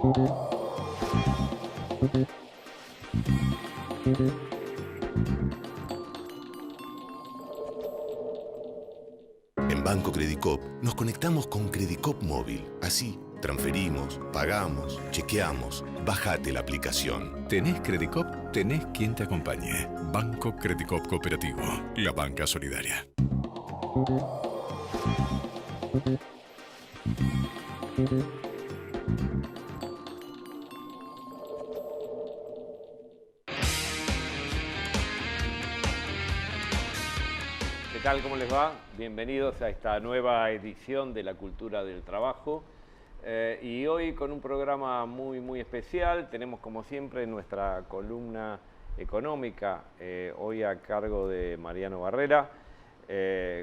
En Banco Credicop nos conectamos con Credicop Móvil. Así, transferimos, pagamos, chequeamos. Bájate la aplicación. ¿Tenés Credicop? Tenés quien te acompañe. Banco Credicop Cooperativo. La banca solidaria. ¿Qué tal? ¿Cómo les va? Bienvenidos a esta nueva edición de La Cultura del Trabajo. Y hoy con un programa muy especial. Tenemos como siempre nuestra columna económica, hoy a cargo de Mariano Barrera,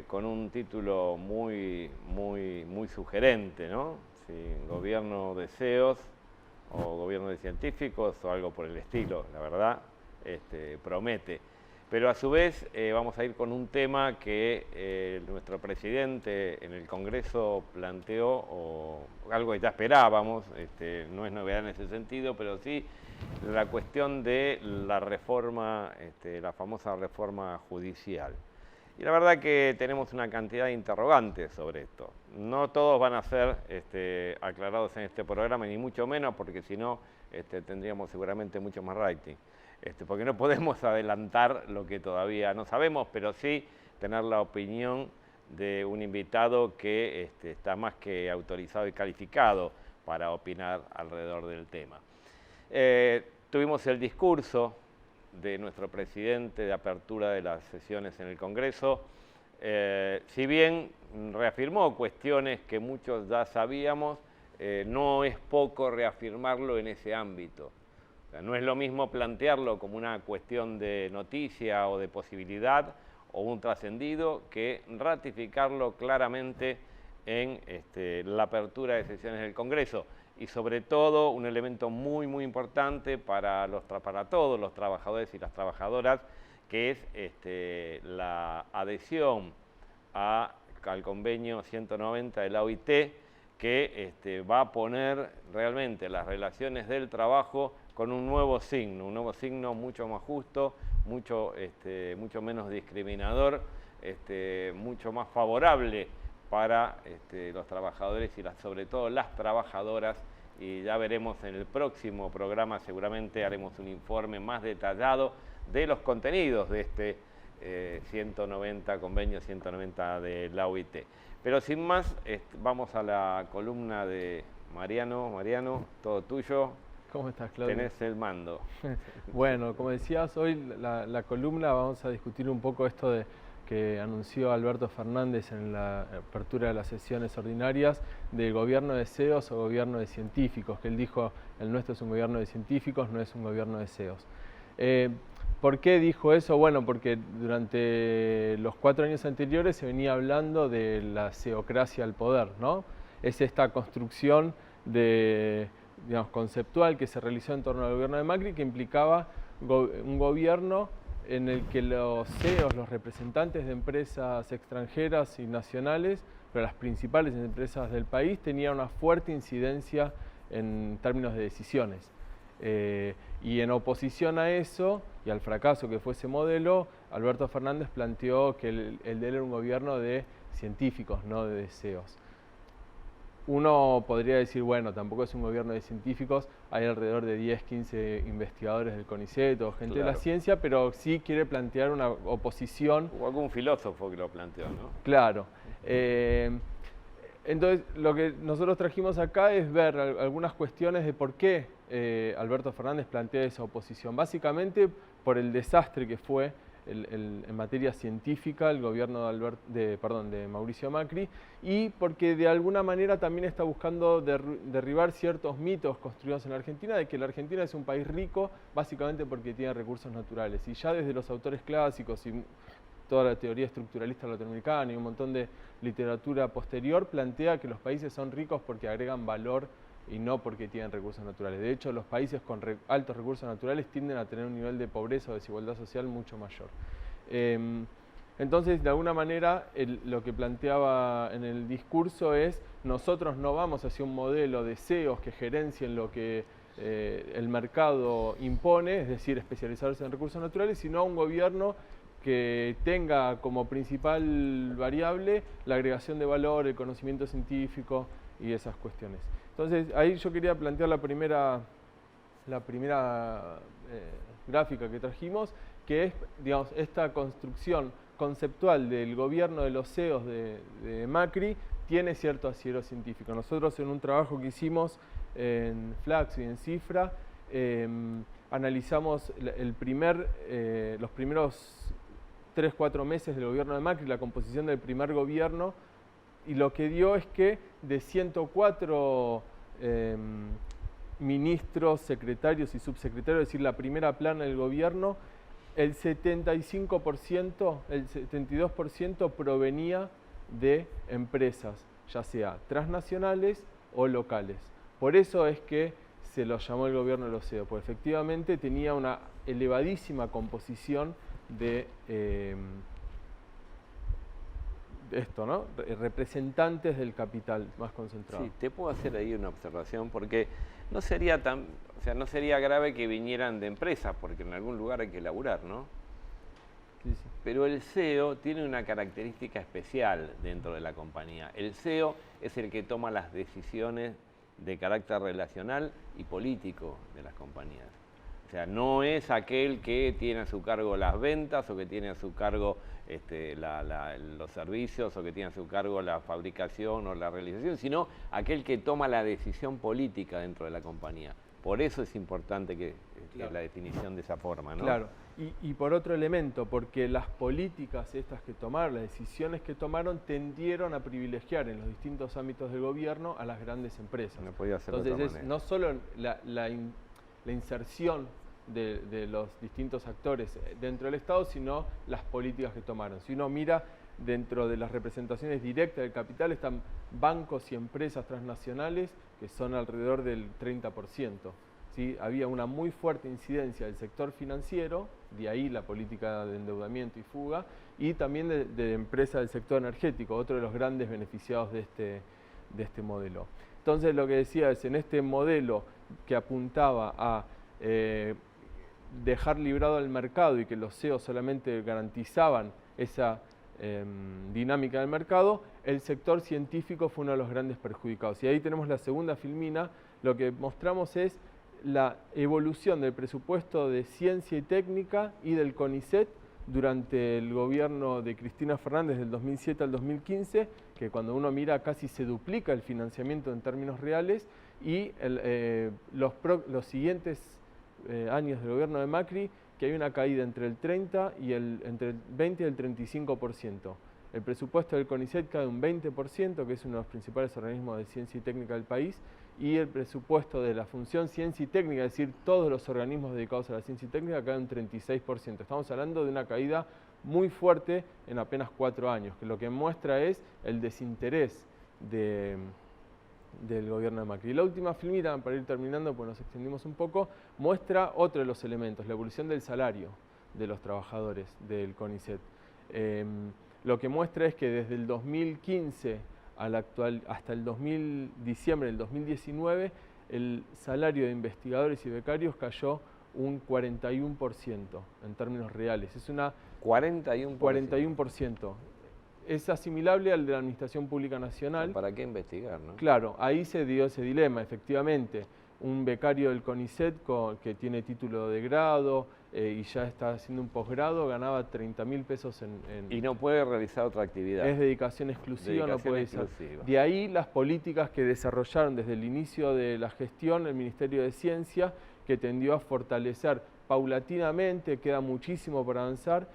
con un título muy sugerente, ¿no? Sí, gobierno de CEOs o gobierno de científicos o algo por el estilo, la verdad, promete. Pero a su vez vamos a ir con un tema que nuestro presidente en el Congreso planteó, o algo que ya esperábamos, no es novedad en ese sentido, pero sí la cuestión de la reforma, la famosa reforma judicial. Y la verdad que tenemos una cantidad de interrogantes sobre esto. No todos van a ser aclarados en este programa, ni mucho menos, porque si no tendríamos seguramente mucho más rating. Porque no podemos adelantar lo que todavía no sabemos, pero sí tener la opinión de un invitado que está más que autorizado y calificado para opinar alrededor del tema. Tuvimos el discurso de nuestro presidente de apertura de las sesiones en el Congreso. Si bien reafirmó cuestiones que muchos ya sabíamos, no es poco reafirmarlo en ese ámbito. O sea, no es lo mismo plantearlo como una cuestión de noticia o de posibilidad o un trascendido que ratificarlo claramente en la apertura de sesiones del Congreso. Y sobre todo un elemento muy importante para todos los trabajadores y las trabajadoras, que es la adhesión al convenio 190 de la OIT, que va a poner realmente las relaciones del trabajo con un nuevo signo mucho más justo, mucho menos discriminador, mucho más favorable para los trabajadores y sobre todo las trabajadoras. Y ya veremos en el próximo programa, seguramente haremos un informe más detallado de los contenidos de convenio 190 de la OIT. Pero sin más, vamos a la columna de Mariano. Mariano, todo tuyo. ¿Cómo estás, Claudio? Tenés el mando. Bueno, como decías, hoy la columna vamos a discutir un poco esto de que anunció Alberto Fernández en la apertura de las sesiones ordinarias del gobierno de CEOs o gobierno de científicos, que él dijo, el nuestro es un gobierno de científicos, no es un gobierno de CEOs. ¿Por qué dijo eso? Bueno, porque durante los 4 años anteriores se venía hablando de la ceocracia al poder, ¿no? Es esta construcción conceptual que se realizó en torno al gobierno de Macri, que implicaba un gobierno en el que los CEOs, los representantes de empresas extranjeras y nacionales, pero las principales empresas del país, tenían una fuerte incidencia en términos de decisiones. Y en oposición a eso y al fracaso que fue ese modelo, Alberto Fernández planteó que el de él era un gobierno de científicos, no de CEOs. Uno podría decir, bueno, tampoco es un gobierno de científicos, hay alrededor de 10, 15 investigadores del CONICET o gente de la ciencia, pero sí quiere plantear una oposición. Hubo algún filósofo que lo planteó, ¿no? Claro. Entonces, lo que nosotros trajimos acá es ver algunas cuestiones de por qué Alberto Fernández plantea esa oposición. Básicamente por el desastre que fue en materia científica el gobierno de Mauricio Macri, y porque de alguna manera también está buscando derribar ciertos mitos construidos en la Argentina de que la Argentina es un país rico básicamente porque tiene recursos naturales. Y ya desde los autores clásicos y toda la teoría estructuralista latinoamericana y un montón de literatura posterior plantea que los países son ricos porque agregan valor y no porque tienen recursos naturales. De hecho, los países con altos recursos naturales tienden a tener un nivel de pobreza o desigualdad social mucho mayor. Entonces, de alguna manera, lo que planteaba en el discurso es, nosotros no vamos hacia un modelo de CEOs que gerencien lo que el mercado impone, es decir, especializarse en recursos naturales, sino a un gobierno que tenga como principal variable la agregación de valor, el conocimiento científico y esas cuestiones. Entonces, ahí yo quería plantear la primera gráfica que trajimos, que es, digamos, esta construcción conceptual del gobierno de los CEOs de Macri tiene cierto asidero científico. Nosotros en un trabajo que hicimos en Flaxo y en Cifra, analizamos los primeros 3-4 meses del gobierno de Macri, la composición del primer gobierno, y lo que dio es que de 104 ministros, secretarios y subsecretarios, es decir, la primera plana del gobierno, el 75%, el 72% provenía de empresas, ya sea transnacionales o locales. Por eso es que se lo llamó el gobierno de los CEOs, porque efectivamente tenía una elevadísima composición de esto, ¿no? Representantes del capital más concentrado. Sí, te puedo hacer ahí una observación, porque no sería no sería grave que vinieran de empresas, porque en algún lugar hay que laburar, ¿no? Sí, sí. Pero el CEO tiene una característica especial dentro de la compañía. El CEO es el que toma las decisiones de carácter relacional y político de las compañías. O sea, no es aquel que tiene a su cargo las ventas o que tiene a su cargo los servicios o que tiene a su cargo la fabricación o la realización, sino aquel que toma la decisión política dentro de la compañía. Por eso es importante que Claro. la definición de esa forma, ¿no? Claro, y por otro elemento, porque las políticas estas que tomaron, las decisiones que tomaron, tendieron a privilegiar en los distintos ámbitos del gobierno a las grandes empresas. No podía ser de Entonces otra es manera. no solo la inserción de los distintos actores dentro del Estado, sino las políticas que tomaron. Si uno mira dentro de las representaciones directas del capital, están bancos y empresas transnacionales que son alrededor del 30%. ¿Sí? Había una muy fuerte incidencia del sector financiero, de ahí la política de endeudamiento y fuga, y también de empresas del sector energético, otro de los grandes beneficiados de este modelo. Entonces lo que decía es, en este modelo que apuntaba a dejar librado al mercado y que los CEOs solamente garantizaban esa dinámica del mercado, el sector científico fue uno de los grandes perjudicados. Y ahí tenemos la segunda filmina, lo que mostramos es la evolución del presupuesto de ciencia y técnica y del CONICET durante el gobierno de Cristina Fernández del 2007 al 2015, que cuando uno mira casi se duplica el financiamiento en términos reales, y los siguientes años del gobierno de Macri, que hay una caída entre el 30 y entre el 20 y el 35%. El presupuesto del CONICET cae un 20%, que es uno de los principales organismos de ciencia y técnica del país, y el presupuesto de la función ciencia y técnica, es decir, todos los organismos dedicados a la ciencia y técnica, cae un 36%. Estamos hablando de una caída muy fuerte en apenas 4 años, que lo que muestra es el desinterés del gobierno de Macri. Y la última filmita, para ir terminando, pues nos extendimos un poco, muestra otro de los elementos, la evolución del salario de los trabajadores del CONICET. Lo que muestra es que desde el 2015 al actual, hasta el diciembre del 2019, el salario de investigadores y becarios cayó un 41% en términos reales. Es una 41%. 41%. Es asimilable al de la Administración Pública Nacional. ¿Para qué investigar, no? Claro, ahí se dio ese dilema, efectivamente. Un becario del CONICET que tiene título de grado y ya está haciendo un posgrado, ganaba 30.000 pesos Y no puede realizar otra actividad. Es dedicación exclusiva, no puede ser. exclusiva. De ahí las políticas que desarrollaron desde el inicio de la gestión el Ministerio de Ciencia, que tendió a fortalecer paulatinamente, queda muchísimo por avanzar.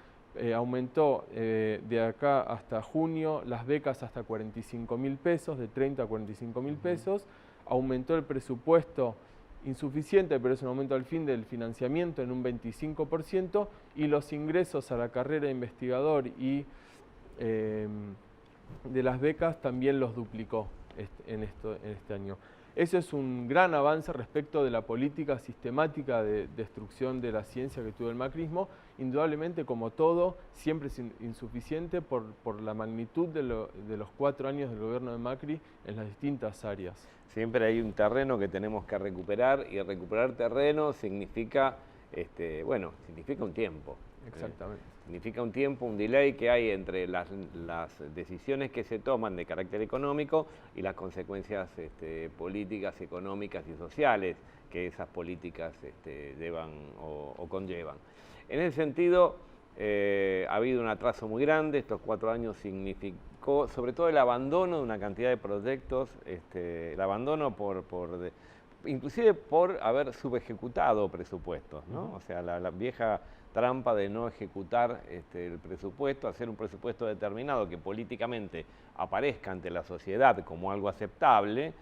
Aumentó de acá hasta junio las becas hasta 45.000 pesos, de 30 a 45.000 pesos. Aumentó el presupuesto insuficiente, pero es un aumento al fin del financiamiento en un 25%, y los ingresos a la carrera de investigador y de las becas también los duplicó. en este año. Ese es un gran avance respecto de la política sistemática de destrucción de la ciencia que tuvo el macrismo. Indudablemente, como todo, siempre es insuficiente por la magnitud de los 4 años del gobierno de Macri en las distintas áreas. Siempre hay un terreno que tenemos que recuperar, y recuperar terreno significa, significa un tiempo. Exactamente. Significa un tiempo, un delay que hay entre las decisiones que se toman de carácter económico y las consecuencias políticas, económicas y sociales que esas políticas llevan o conllevan. En ese sentido, ha habido un atraso muy grande. Estos 4 años significó sobre todo el abandono de una cantidad de proyectos, el abandono inclusive por haber subejecutado presupuestos, ¿no? O sea, la vieja trampa de no ejecutar el presupuesto, hacer un presupuesto determinado que políticamente aparezca ante la sociedad como algo aceptable,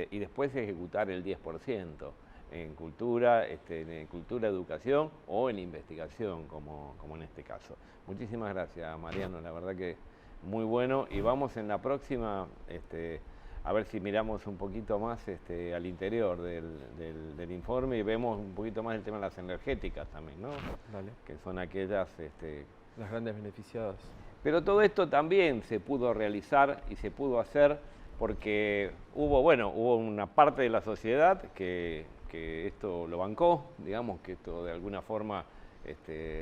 y después ejecutar el 10% en cultura, educación o en investigación, como en este caso. Muchísimas gracias, Mariano, la verdad que muy bueno, y vamos en la próxima a ver si miramos un poquito más al interior del informe y vemos un poquito más el tema de las energéticas también, ¿no? Vale. Que son aquellas... las grandes beneficiadas. Pero todo esto también se pudo realizar y se pudo hacer porque hubo una parte de la sociedad que esto lo bancó, digamos que esto de alguna forma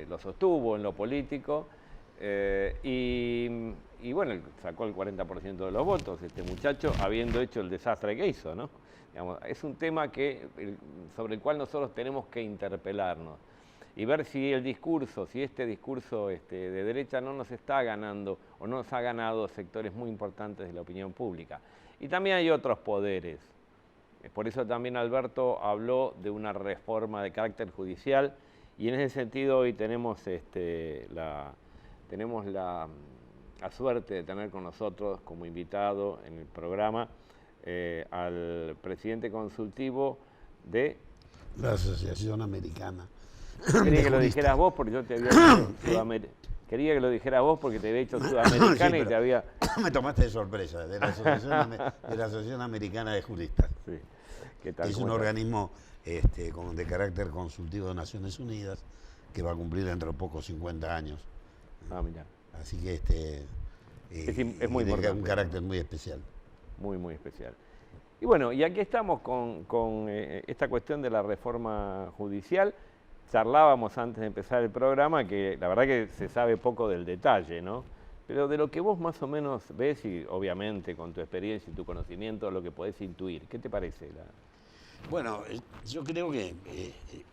lo sostuvo en lo político, y bueno, sacó el 40% de los votos este muchacho, habiendo hecho el desastre que hizo, ¿no? Digamos, es un tema sobre el cual nosotros tenemos que interpelarnos y ver si este discurso de derecha no nos está ganando o no nos ha ganado sectores muy importantes de la opinión pública. Y también hay otros poderes. Por eso también Alberto habló de una reforma de carácter judicial, y en ese sentido hoy tenemos la suerte de tener con nosotros como invitado en el programa al presidente consultivo de la Asociación Americana. Quería que lo dijeras vos porque yo te había dicho Sudamericana. Quería que lo dijeras vos porque te había dicho Sudamericana, sí, y te había... Me tomaste de sorpresa, de la Asociación Americana de Juristas. Sí. ¿Qué tal? Es un organismo de carácter consultivo de Naciones Unidas que va a cumplir dentro de poco 50 años. Ah, mira. Así que es muy importante. Un carácter muy especial. Muy, muy especial. Y bueno, y aquí estamos con esta cuestión de la reforma judicial. Charlábamos antes de empezar el programa que la verdad que se sabe poco del detalle, ¿no? Pero de lo que vos más o menos ves, y obviamente con tu experiencia y tu conocimiento, lo que podés intuir, ¿qué te parece? Bueno, yo creo que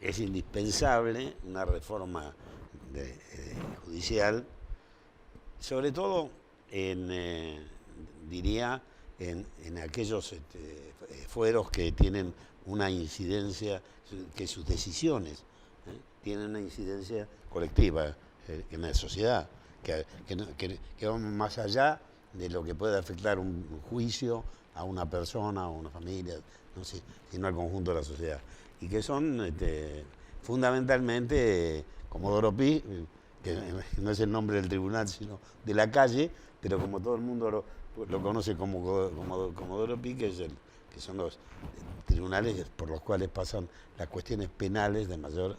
es indispensable una reforma judicial, sobre todo diría en aquellos fueros que tienen una incidencia, que sus decisiones tienen una incidencia colectiva en la sociedad, que van más allá de lo que puede afectar un juicio a una persona o una familia, no sé, sino al conjunto de la sociedad. Y que son fundamentalmente Comodoro Pi, que no es el nombre del tribunal, sino de la calle, pero como todo el mundo lo conoce como Comodoro Pi, que son los tribunales por los cuales pasan las cuestiones penales de mayor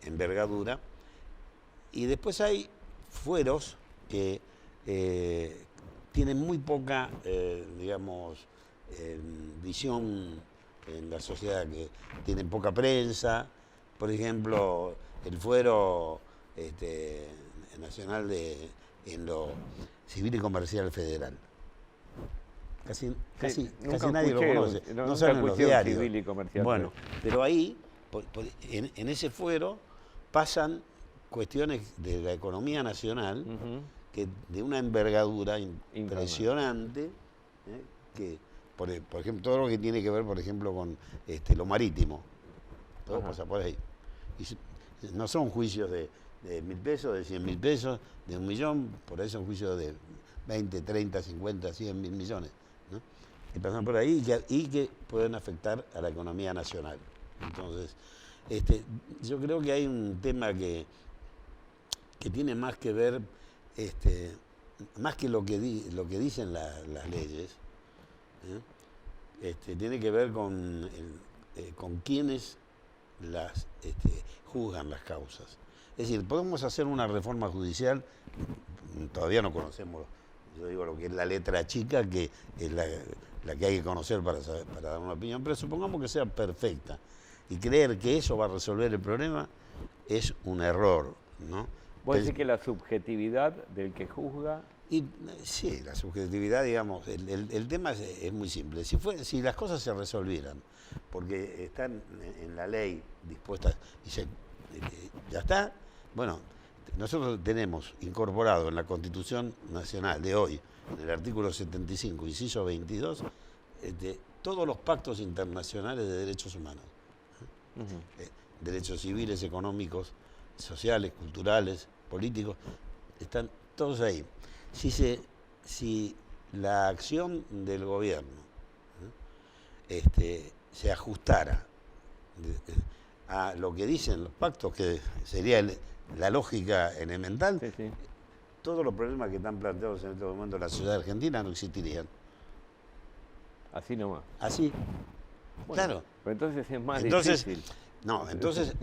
envergadura. Y después hay fueros que tienen muy poca, visión en la sociedad, que tienen poca prensa. Por ejemplo, el fuero nacional en lo civil y comercial federal. Casi nadie lo conoce, no sale en los diarios. Civil y comercial, bueno, pero ahí, en ese fuero, pasan cuestiones de la economía nacional, que de una envergadura impresionante, que por ejemplo, todo lo que tiene que ver, por ejemplo, con lo marítimo, todo pasa por ahí. Y no son juicios de 1.000 pesos, de 100.000 pesos, de 1 millón, por ahí son juicios de 20, 30, 50, 100.000 millones, ¿no? Que pasan por ahí y que pueden afectar a la economía nacional. Entonces, yo creo que hay un tema que tiene más que ver más que lo que dicen las leyes, tiene que ver con quienes las juzgan las causas. Es decir, podemos hacer una reforma judicial, todavía no conocemos, yo digo lo que es la letra chica, que es la que hay que conocer para dar una opinión, pero supongamos que sea perfecta y creer que eso va a resolver el problema es un error, ¿no? ¿Vos decís que la subjetividad del que juzga? Y sí, la subjetividad, digamos, el tema es muy simple. Si las cosas se resolvieran, porque están en la ley dispuestas y ya está, bueno, nosotros tenemos incorporado en la Constitución Nacional de hoy, en el artículo 75, inciso 22, todos los pactos internacionales de derechos humanos. Derechos civiles, económicos, sociales, culturales, políticos, están todos ahí. Si la acción del gobierno se ajustara a lo que dicen los pactos, que sería la lógica elemental, Sí. todos los problemas que están planteados en este momento en la sociedad argentina no existirían. Así nomás. Así. Bueno, Claro. Pero entonces es más Entonces, difícil. no, entonces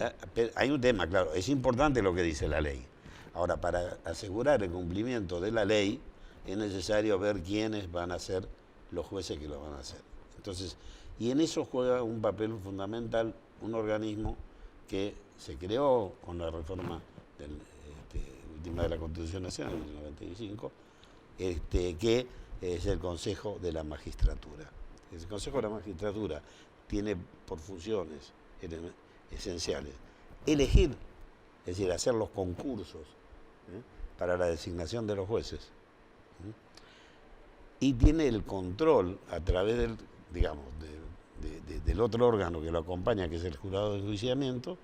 hay un tema, claro, es importante lo que dice la ley. Ahora, para asegurar el cumplimiento de la ley, es necesario ver quiénes van a ser los jueces que lo van a hacer. Entonces, y en eso juega un papel fundamental un organismo que se creó con la reforma última de la Constitución Nacional, del 95, que es el Consejo de la Magistratura. El Consejo de la Magistratura tiene por funciones esenciales elegir, es decir, hacer los concursos para la designación de los jueces, y tiene el control a través del, digamos, del otro órgano que lo acompaña, que es el jurado de enjuiciamiento,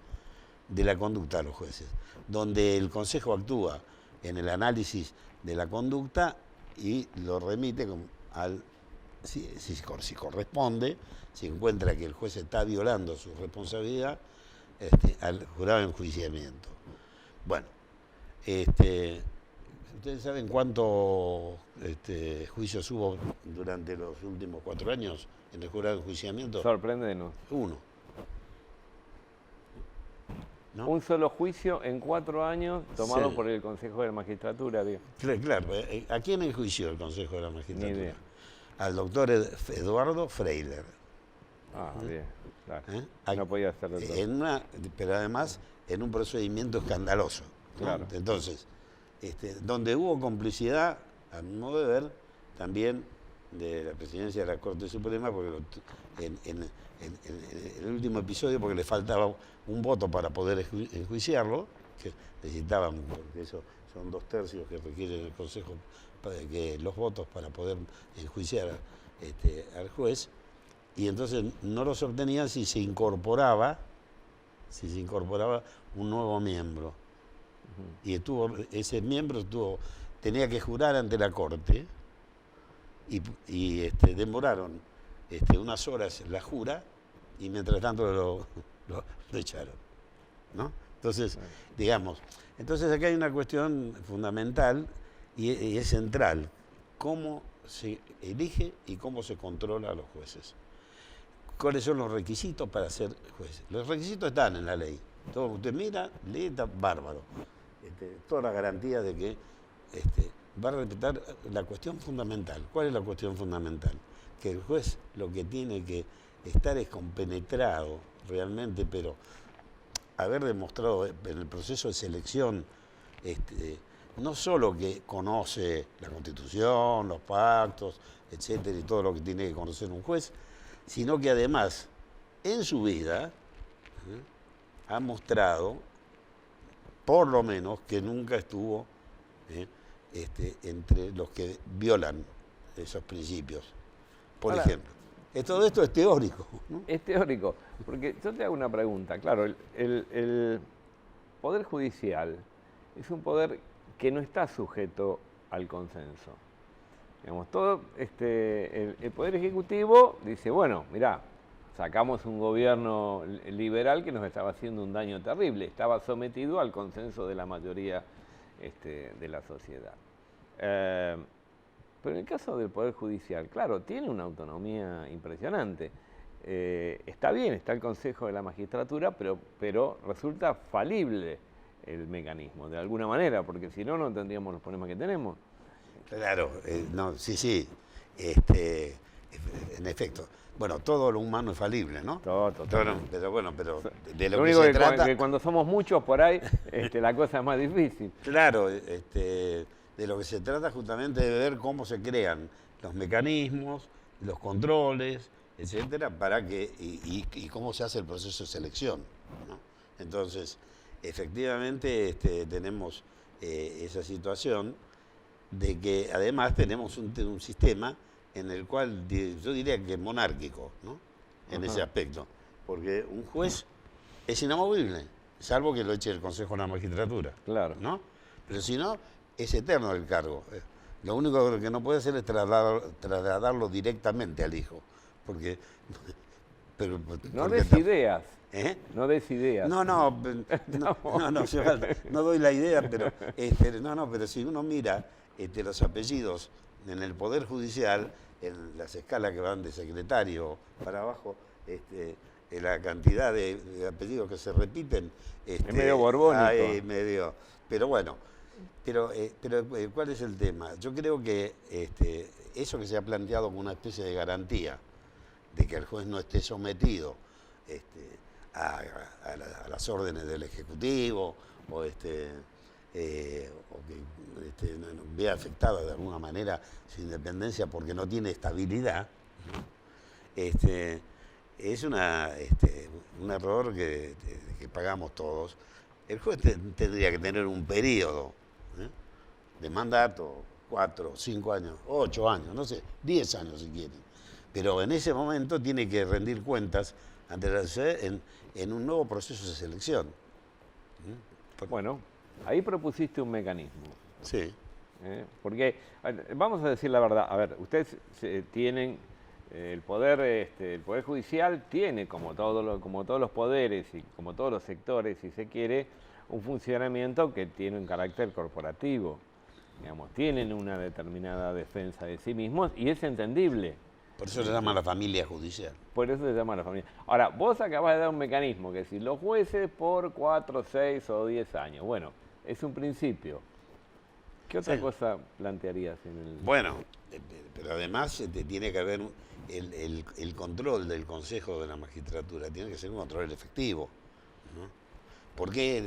de la conducta de los jueces, donde el Consejo actúa en el análisis de la conducta y lo remite si corresponde, si encuentra que el juez está violando su responsabilidad, al jurado de enjuiciamiento. Bueno, ¿ustedes saben cuántos juicios hubo durante los últimos 4 años en el jurado de enjuiciamiento? Sorpréndenos. 1. ¿No? Un solo juicio en 4 años tomado Sí. por el Consejo de la Magistratura, digo. Claro, ¿a quién enjuició el Consejo de la Magistratura? Ni idea. Al doctor Eduardo Freiler. Ah, bien, claro. ¿Eh? No podía hacerlo todo. Pero además en un procedimiento escandaloso, ¿no? Claro. Entonces, donde hubo complicidad, a mi modo de ver, también de la presidencia de la Corte Suprema, porque en el último episodio, porque le faltaba un voto para poder enjuiciarlo, que necesitaban, porque eso son 2/3 que requiere el Consejo, que los votos para poder enjuiciar al juez, y entonces no los obtenían si se incorporaba un nuevo miembro. Y ese miembro tenía que jurar ante la Corte, y demoraron unas horas la jura, y mientras tanto lo echaron, ¿no? Entonces, digamos, acá hay una cuestión fundamental y es central: cómo se elige y cómo se controla a los jueces. ¿Cuáles son los requisitos para ser juez? Los requisitos están en la ley. Todo, usted mira, lee, está bárbaro. Todas las garantías de que va a respetar la cuestión fundamental. ¿Cuál es la cuestión fundamental? Que el juez lo que tiene que estar es compenetrado realmente, pero haber demostrado en el proceso de selección, no solo que conoce la Constitución, los pactos, etcétera, y todo lo que tiene que conocer un juez, sino que además en su vida ha mostrado, por lo menos, que nunca estuvo entre los que violan esos principios. Por Ahora, ejemplo, todo esto es teórico, ¿no? Es teórico, porque yo te hago una pregunta. Claro, el Poder Judicial es un poder que no está sujeto al consenso. Digamos, el Poder Ejecutivo dice, bueno, mirá, sacamos un gobierno liberal que nos estaba haciendo un daño terrible, estaba sometido al consenso de la mayoría de la sociedad. Pero en el caso del Poder Judicial, claro, tiene una autonomía impresionante. Está bien, está el Consejo de la Magistratura, pero resulta falible el mecanismo, de alguna manera, porque si no, no tendríamos los problemas que tenemos. Claro, no, sí, en efecto. Bueno, todo lo humano es falible, ¿no? Todo, pero bueno, pero de Lo lo que único se trata... que cuando somos muchos por ahí, la cosa es más difícil. Claro, de lo que se trata justamente de ver cómo se crean los mecanismos, los controles, etcétera, para que y cómo se hace el proceso de selección, ¿no? Entonces, efectivamente, tenemos esa situación de que además tenemos un sistema en el cual yo diría que es monárquico, ¿no? En ese aspecto, porque un juez es inamovible, salvo que lo eche el Consejo de la Magistratura, Claro. ¿no? Pero si no, es eterno el cargo. Lo único que no puede hacer es trasladarlo directamente al hijo, porque... No des ideas. ¿Eh? No des ideas. No, no doy la idea, pero pero si uno mira los apellidos en el Poder Judicial, en las escalas que van de secretario para abajo, la cantidad de apellidos que se repiten, es medio borbónico. Pero bueno, ¿cuál es el tema? Yo creo que eso que se ha planteado como una especie de garantía de que el juez no esté sometido a las órdenes del Ejecutivo o que vea afectada de alguna manera su independencia porque no tiene estabilidad, ¿no? Es un error que pagamos todos. El juez tendría que tener un periodo de mandato, 4, 5 años, 8 años, no sé, 10 años si quieren. Pero en ese momento tiene que rendir cuentas ante la sociedad en un nuevo proceso de selección. Bueno, ahí propusiste un mecanismo. Sí. Porque, vamos a decir la verdad, a ver, ustedes tienen, el poder judicial tiene, como todos los poderes y como todos los sectores, si se quiere, un funcionamiento que tiene un carácter corporativo. Digamos, tienen una determinada defensa de sí mismos y es entendible. Por eso se llama la familia judicial. Por eso se llama la familia. Ahora, vos acabás de dar un mecanismo que si los jueces por 4, 6 o 10 años, bueno, es un principio. ¿Qué otra cosa plantearías en el...? Bueno, pero además tiene que haber el control del Consejo de la Magistratura, tiene que ser un control efectivo, ¿no? ¿Por qué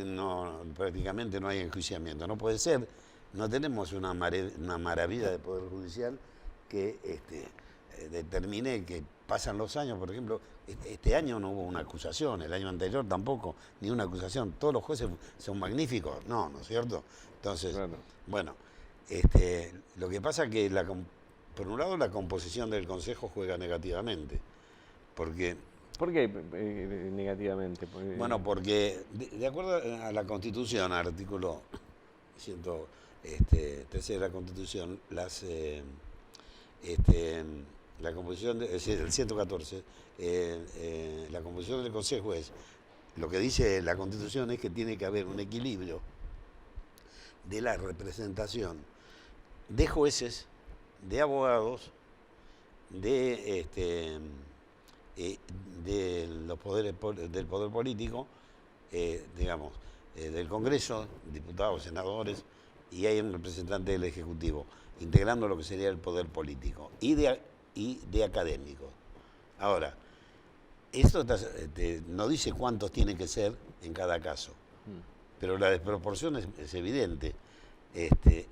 prácticamente no hay enjuiciamiento? No puede ser, no tenemos una maravilla de Poder Judicial que determine que pasan los años. Por ejemplo, este año no hubo una acusación, el año anterior tampoco, ni una acusación. Todos los jueces son magníficos, ¿no es cierto? Entonces, claro. Bueno, lo que pasa es que por un lado la composición del Consejo juega negativamente, porque... ¿Por qué negativamente? Bueno, porque de acuerdo a la Constitución, artículo 113 de la Constitución, la composición, es decir, el 114, la composición del Consejo es, lo que dice la Constitución es que tiene que haber un equilibrio de la representación de jueces, de abogados, de los poderes del poder político, digamos, del Congreso, diputados, senadores, y hay un representante del Ejecutivo, integrando lo que sería el poder político, y de académicos. Ahora, esto no dice cuántos tienen que ser en cada caso, pero la desproporción es evidente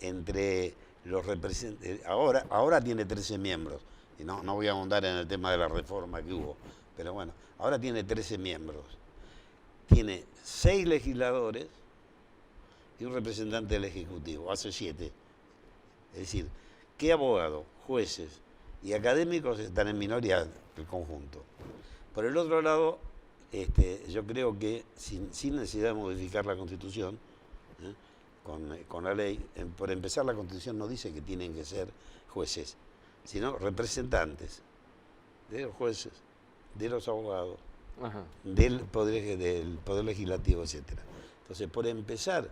entre los representantes. Ahora tiene 13 miembros, y no voy a ahondar en el tema de la reforma que hubo, pero bueno, ahora tiene 13 miembros. Tiene 6 legisladores y un representante del Ejecutivo, hace 7. Es decir, ¿qué abogados, jueces y académicos están en minoría del conjunto? Por el otro lado, yo creo que sin necesidad de modificar la Constitución, con la ley, por empezar la Constitución no dice que tienen que ser jueces, sino representantes de los jueces, de los abogados, del poder legislativo, etcétera. Entonces, por empezar,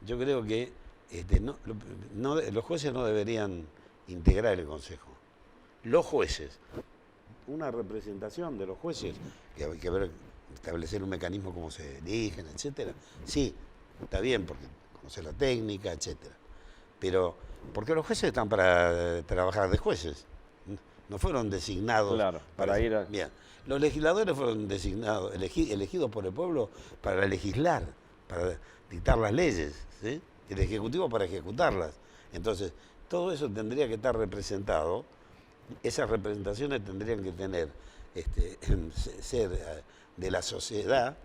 yo creo que los jueces no deberían integrar el Consejo. Los jueces, una representación de los jueces, que hay que establecer un mecanismo como se eligen, etcétera. Sí, está bien, porque conocer la técnica, etcétera. Pero, porque los jueces están para trabajar de jueces. No fueron designados para ir a... Bien. Los legisladores fueron designados, elegidos por el pueblo para legislar, para dictar las leyes, ¿sí? El Ejecutivo para ejecutarlas. Entonces, todo eso tendría que estar representado. Esas representaciones tendrían que tener, ser de la sociedad,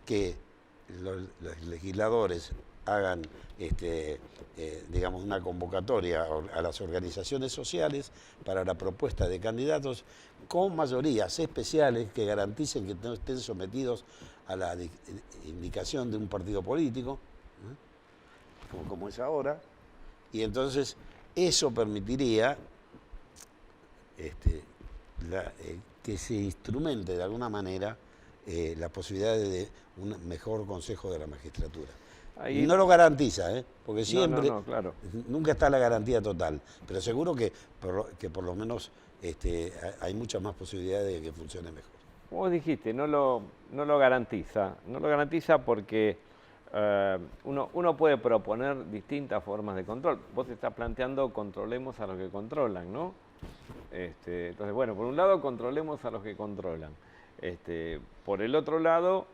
que los legisladores hagan, digamos, una convocatoria a las organizaciones sociales para la propuesta de candidatos con mayorías especiales que garanticen que no estén sometidos a la indicación de un partido político, como es ahora, y entonces eso permitiría que se instrumente de alguna manera la posibilidad de un mejor consejo de la magistratura. Ahí, no lo garantiza, porque siempre, claro. Nunca está la garantía total, pero seguro que por lo menos hay muchas más posibilidades de que funcione mejor. Como vos dijiste, no lo garantiza. No lo garantiza porque uno puede proponer distintas formas de control. Vos estás planteando controlemos a los que controlan, ¿no? Entonces, bueno, por un lado controlemos a los que controlan. Por el otro lado,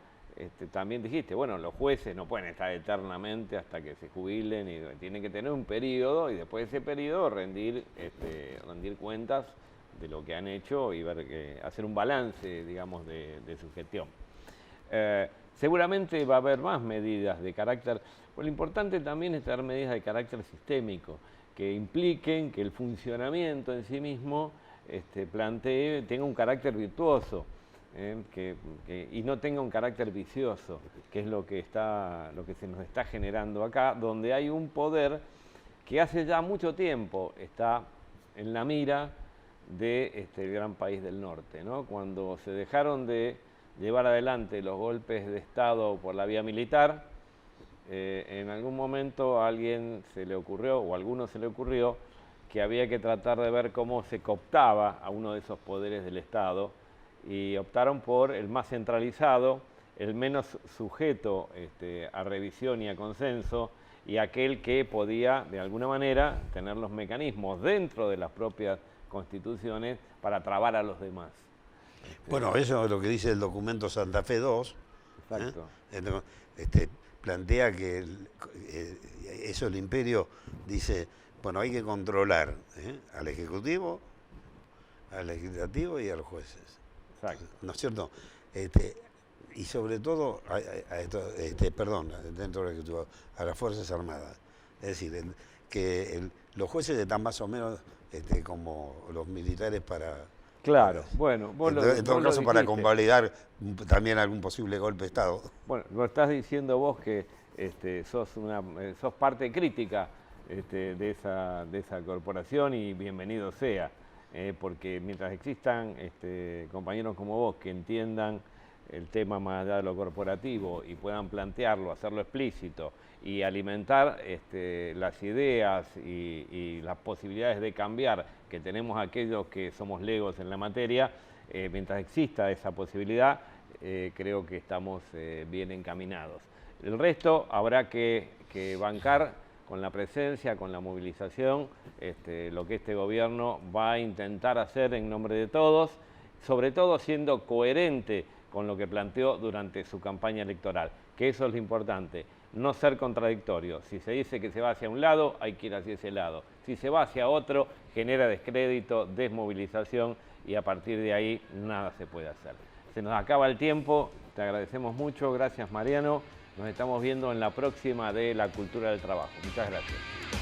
también dijiste, bueno, los jueces no pueden estar eternamente hasta que se jubilen y tienen que tener un periodo y después de ese periodo rendir cuentas de lo que han hecho y hacer un balance, digamos, de su gestión. Seguramente va a haber más medidas de carácter, pues lo importante también es tener medidas de carácter sistémico, que impliquen que el funcionamiento en sí mismo tenga un carácter virtuoso, y no tenga un carácter vicioso, que es lo que se nos está generando acá, donde hay un poder que hace ya mucho tiempo está en la mira de el gran país del norte, ¿no? Cuando se dejaron de llevar adelante los golpes de Estado por la vía militar, en algún momento a alguien se le ocurrió, o a alguno se le ocurrió, que había que tratar de ver cómo se cooptaba a uno de esos poderes del Estado, y optaron por el más centralizado, el menos sujeto a revisión y a consenso, y aquel que podía, de alguna manera, tener los mecanismos dentro de las propias constituciones para trabar a los demás. Bueno, eso es lo que dice el documento Santa Fe II. Exacto. Plantea que eso el imperio dice, bueno, hay que controlar al Ejecutivo, al Legislativo y a los jueces. Exacto. ¿No es cierto? Y sobre todo, dentro del Ejecutivo, a las Fuerzas Armadas. Es decir, los jueces están más o menos como los militares para... Claro, bueno, en todo caso para convalidar también algún posible golpe de Estado. Bueno, lo estás diciendo vos que sos parte crítica de esa corporación, y bienvenido sea, porque mientras existan compañeros como vos que entiendan el tema más allá de lo corporativo y puedan plantearlo, hacerlo explícito y alimentar las ideas y las posibilidades de cambiar que tenemos aquellos que somos legos en la materia, mientras exista esa posibilidad, creo que estamos bien encaminados. El resto habrá que bancar con la presencia, con la movilización, lo que este gobierno va a intentar hacer en nombre de todos, sobre todo siendo coherente con lo que planteó durante su campaña electoral, que eso es lo importante, no ser contradictorio. Si se dice que se va hacia un lado, hay que ir hacia ese lado. Si se va hacia otro, genera descrédito, desmovilización, y a partir de ahí nada se puede hacer. Se nos acaba el tiempo, te agradecemos mucho, gracias Mariano, nos estamos viendo en la próxima de La Cultura del Trabajo. Muchas gracias.